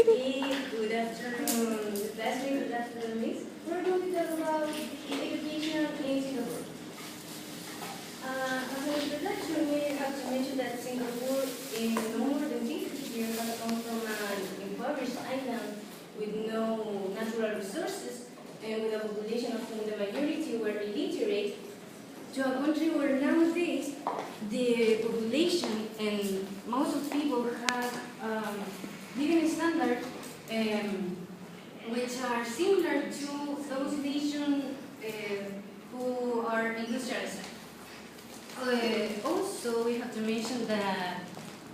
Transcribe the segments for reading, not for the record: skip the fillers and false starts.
Okay, good afternoon, classmates. Good afternoon, Miss. We're going to talk about education in Singapore. As an introduction, we have to mention that Singapore is no more than 50 years has come from an impoverished island with no natural resources and with a population of whom the majority were illiterate, to a country where nowadays the population and most of people have living standards which are similar to those nations who are industrialized. Also, we have to mention that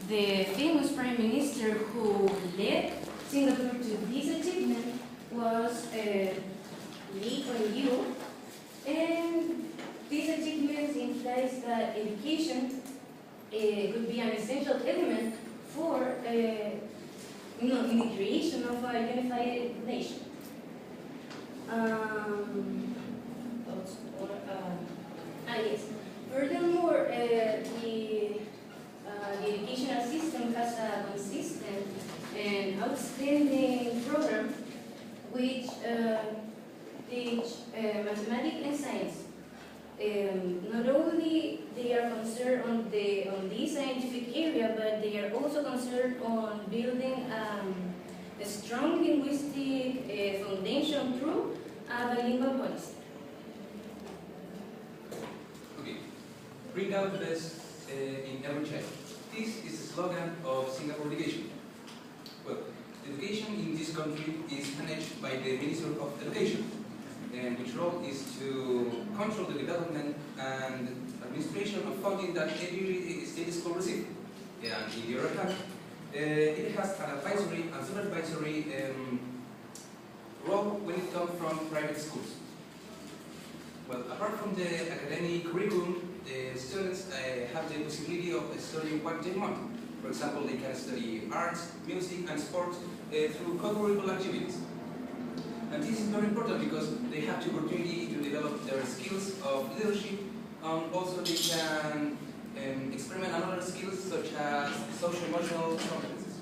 the famous Prime Minister who led Singapore to this achievement was Lee Kuan Yew, and this achievement implies that education could be an essential element for in the creation of a unified nation. Yes. Furthermore, the educational system has a consistent and outstanding program which teach mathematics and science. Not only they are concerned on this scientific area, but they are also concerned on building a strong linguistic foundation through a bilingual policy. Okay, bring out the best in every child. This is the slogan of Singapore Education. Well, education in this country is managed by the Ministry of Education, and which role is to control the development and administration of funding that every state school receives. And in the other hand, it has an advisory and supervisory role when it comes from private schools. Well, apart from the academic curriculum, the students have the possibility of studying what they want. For example, they can study arts, music, and sports through co-curricular activities. And this is very important because they have the opportunity to develop their skills of leadership, and also they can experiment on other skills such as social-emotional competencies.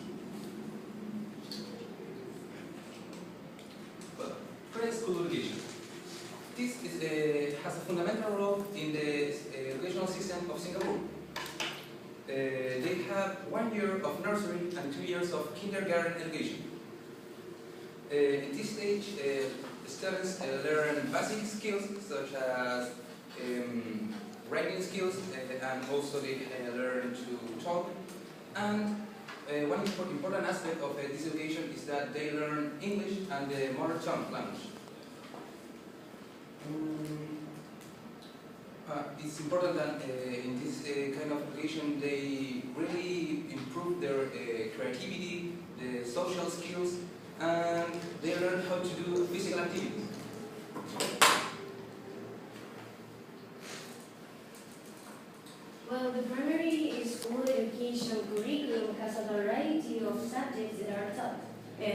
Well, private school education. This has a fundamental role in the educational system of Singapore. They have 1 year of nursery and 2 years of kindergarten education. At this stage, students learn basic skills such as writing skills, and also they learn to talk. And one important aspect of this education is that they learn English and the mother tongue language. It's important that in this kind of education they really improve their creativity, the social skills, and they learn how to do physical activities. Well, the primary school education curriculum has a variety of subjects that are taught.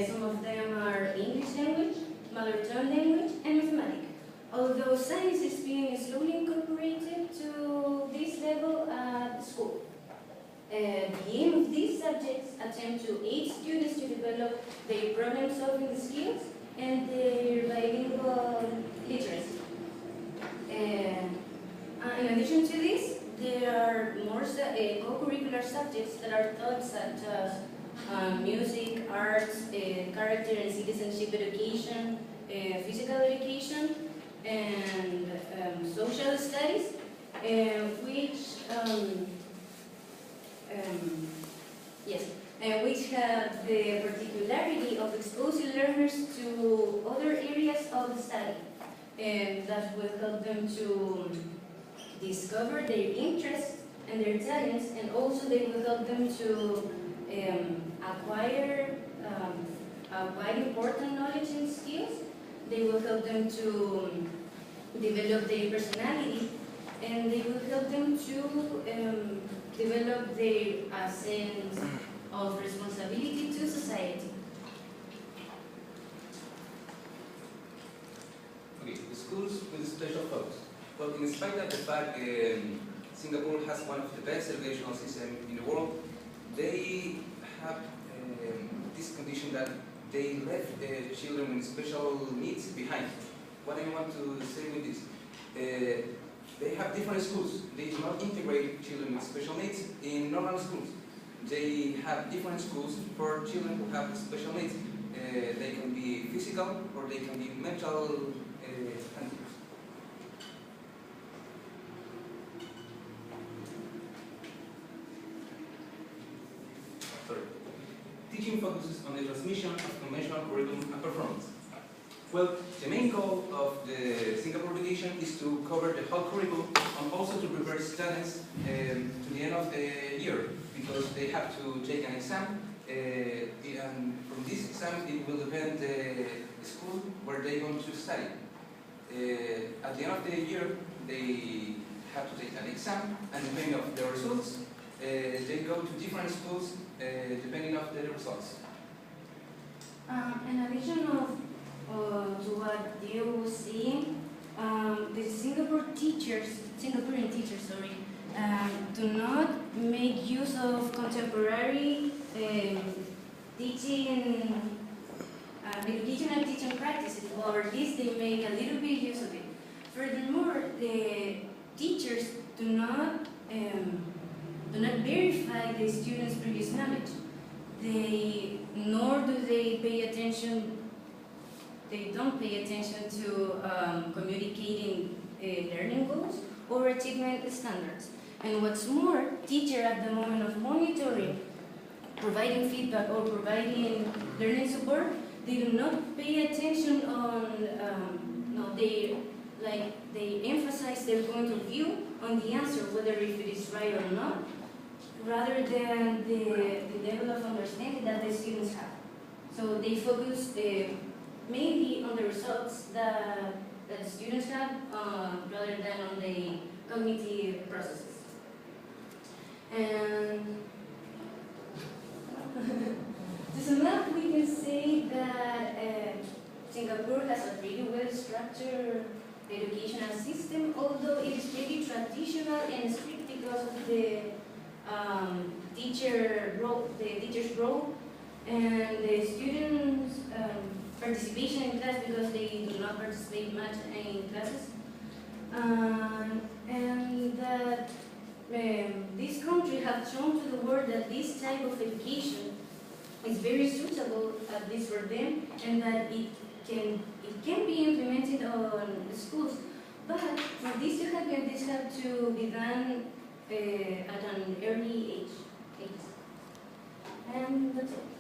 Some of them are English language, mother tongue language, and mathematics. Although science is being slowly incorporated to this level at school. The aim of these subjects attempt to aid students to develop their problem-solving skills and their bilingual literacy. In addition to this, there are more co-curricular subjects that are taught, such as music, arts, character and citizenship education, physical education, and social studies, which have the particularity of exposing learners to other areas of the study, and that will help them to discover their interests and their talents, and also they will help them to acquire quite important knowledge and skills. They will help them to develop their personality, and they will help them to develop their sense of responsibility to society. Okay, the schools with special focus. Well, in spite of the fact Singapore has one of the best educational systems in the world, they have this condition that they left children with special needs behind. What I want to say with this, they have different schools. They do not integrate children with special needs in normal schools. They have different schools for children who have special needs. They can be physical or they can be mental handicaps. Teaching focuses on the transmission of conventional curriculum and performance. Well, the main goal of the Singapore education is to cover the whole curriculum and also to prepare students to the end of the year, because they have to take an exam, and from this exam it will depend the school where they are going to study. At the end of the year they have to take an exam, and depending on the results, they go to different schools depending on the results. In addition to what Diego was saying, the Singaporean teachers, do not make use of contemporary teaching, educational teaching practices, or at least they make a little bit use of it. Furthermore, the teachers do not verify the students' previous knowledge. Nor do they pay attention. They don't pay attention to communicating learning goals or achievement standards. And what's more, teachers at the moment of monitoring, providing feedback or providing learning support, they do not pay attention on, they emphasize their point of view on the answer, whether if it is right or not, rather than the level of understanding that the students have. So they focus mainly on the results that the students have, rather than on the cognitive processes. And to sum up, we can say that Singapore has a pretty well-structured educational system, although it is pretty traditional and strict because of the teacher's role and the students' participation in class, because they do not participate much in classes, and that this country has shown to the world that this type of education is very suitable, at least for them, and that it can be implemented on schools. But for this to happen, this has to be done at an early age. And that's it.